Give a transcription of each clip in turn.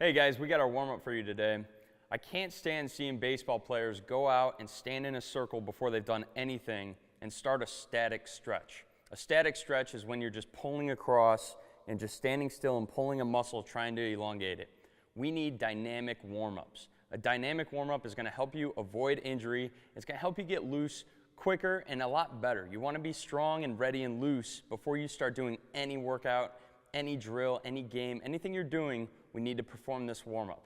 Hey guys, we got our warm-up for you today. I can't stand seeing baseball players go out and stand in a circle before they've done anything and start a static stretch. A static stretch is when you're just pulling across and just standing still and pulling a muscle trying to elongate it. We need dynamic warm-ups. A dynamic warm-up is going to help you avoid injury. It's going to help you get loose quicker and a lot better. You want to be strong and ready and loose before you start doing any workout, any drill, any game, anything you're doing. We need to perform this warm-up.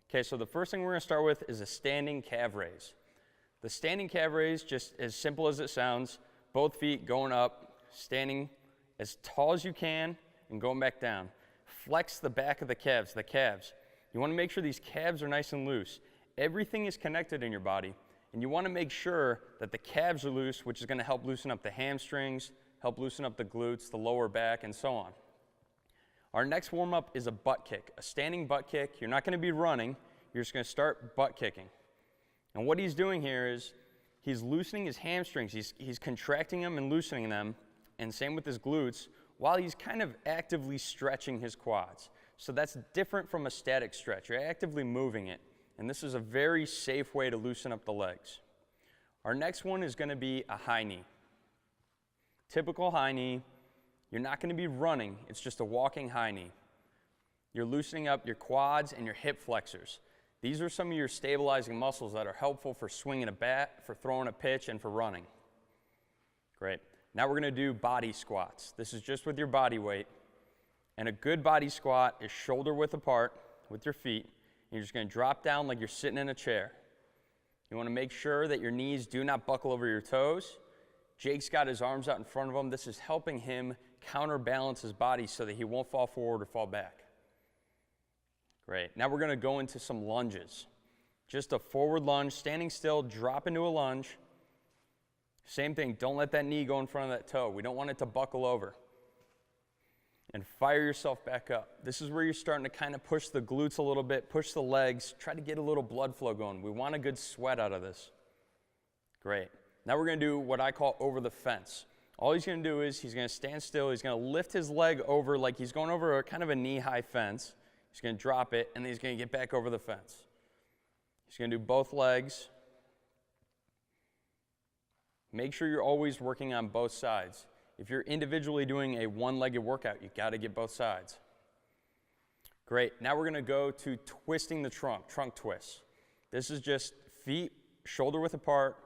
Okay, so the first thing we're going to start with is a standing calf raise. The standing calf raise, just as simple as it sounds, both feet going up, standing as tall as you can, and going back down. Flex the back of the calves, You want to make sure these calves are nice and loose. Everything is connected in your body, and you want to make sure that the calves are loose, which is going to help loosen up the hamstrings, help loosen up the glutes, the lower back, and so on. Our next warm-up is a butt kick, a standing butt kick. You're not going to be running. You're just going to start butt kicking. And what he's doing here is he's loosening his hamstrings. He's contracting them and loosening them, and same with his glutes, while he's kind of actively stretching his quads. So that's different from a static stretch. You're actively moving it, and this is a very safe way to loosen up the legs. Our next one is going to be a high knee. Typical high knee. You're not going to be running, it's just a walking high knee. You're loosening up your quads and your hip flexors. These are some of your stabilizing muscles that are helpful for swinging a bat, for throwing a pitch, and for running. Great. Now we're going to do body squats. This is just with your body weight. And a good body squat is shoulder width apart with your feet. And you're just going to drop down like you're sitting in a chair. You want to make sure that your knees do not buckle over your toes. Jake's got his arms out in front of him. This is helping him counterbalance his body so that he won't fall forward or fall back. Great. Now we're going to go into some lunges. Just a forward lunge, standing still, drop into a lunge. Same thing, don't let that knee go in front of that toe. We don't want it to buckle over. And fire yourself back up. This is where you're starting to kind of push the glutes a little bit, push the legs, try to get a little blood flow going. We want a good sweat out of this. Great. Now we're going to do what I call over the fence. All he's going to do is he's going to stand still. He's going to lift his leg over like he's going over a kind of a knee-high fence. He's going to drop it, and then he's going to get back over the fence. He's going to do both legs. Make sure you're always working on both sides. If you're individually doing a one-legged workout, you've got to get both sides. Great. Now we're going to go to twisting the trunk twist. This is just feet shoulder width apart,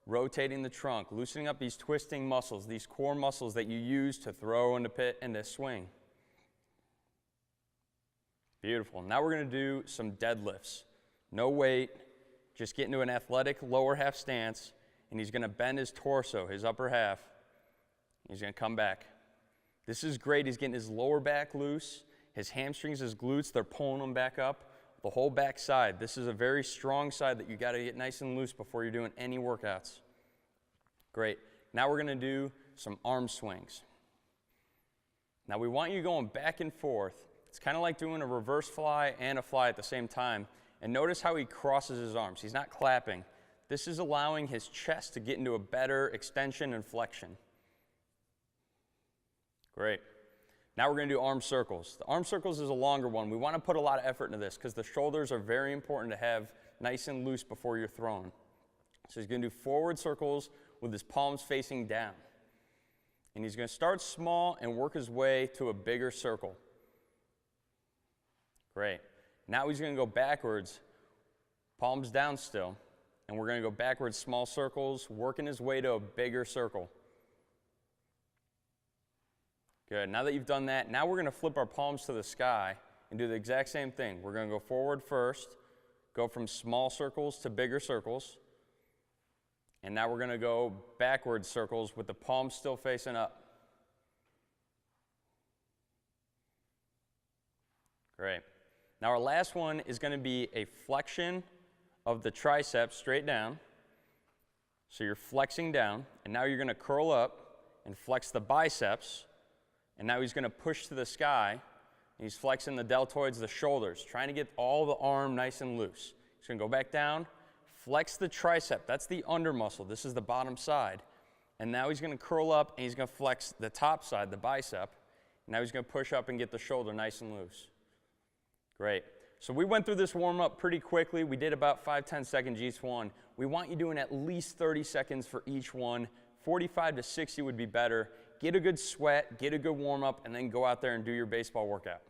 rotating the trunk, loosening up these twisting muscles, these core muscles that you use to throw and to pit and to swing. Beautiful. Now we're going to do some deadlifts. No weight, just get into an athletic lower half stance, and he's going to bend his torso, his upper half. He's going to come back. This is great. He's getting his lower back loose, his hamstrings, his glutes, they're pulling them back up. The whole back side. This is a very strong side that you got to get nice and loose before you're doing any workouts. Great. Now we're going to do some arm swings. Now we want you going back and forth. It's kind of like doing a reverse fly and a fly at the same time. And notice how he crosses his arms. He's not clapping. This is allowing his chest to get into a better extension and flexion. Great. Now we're going to do arm circles. The arm circles is a longer one. We want to put a lot of effort into this because the shoulders are very important to have nice and loose before you're throwing. So he's going to do forward circles with his palms facing down. And he's going to start small and work his way to a bigger circle. Great. Now he's going to go backwards, palms down still. And we're going to go backwards, small circles, working his way to a bigger circle. Good. Now that you've done that, now we're going to flip our palms to the sky and do the exact same thing. We're going to go forward first, go from small circles to bigger circles, and now we're going to go backwards circles with the palms still facing up. Great. Now our last one is going to be a flexion of the triceps straight down. So you're flexing down, and now you're going to curl up and flex the biceps. And now he's going to push to the sky, and he's flexing the deltoids, the shoulders, trying to get all the arm nice and loose. He's going to go back down, flex the tricep. That's the under muscle. This is the bottom side. And now he's going to curl up, and he's going to flex the top side, the bicep. Now he's going to push up and get the shoulder nice and loose. Great. So we went through this warm-up pretty quickly. We did about 5-10 seconds each one. We want you doing at least 30 seconds for each one. 45 to 60 would be better. Get a good sweat, get a good warm-up, and then go out there and do your baseball workout.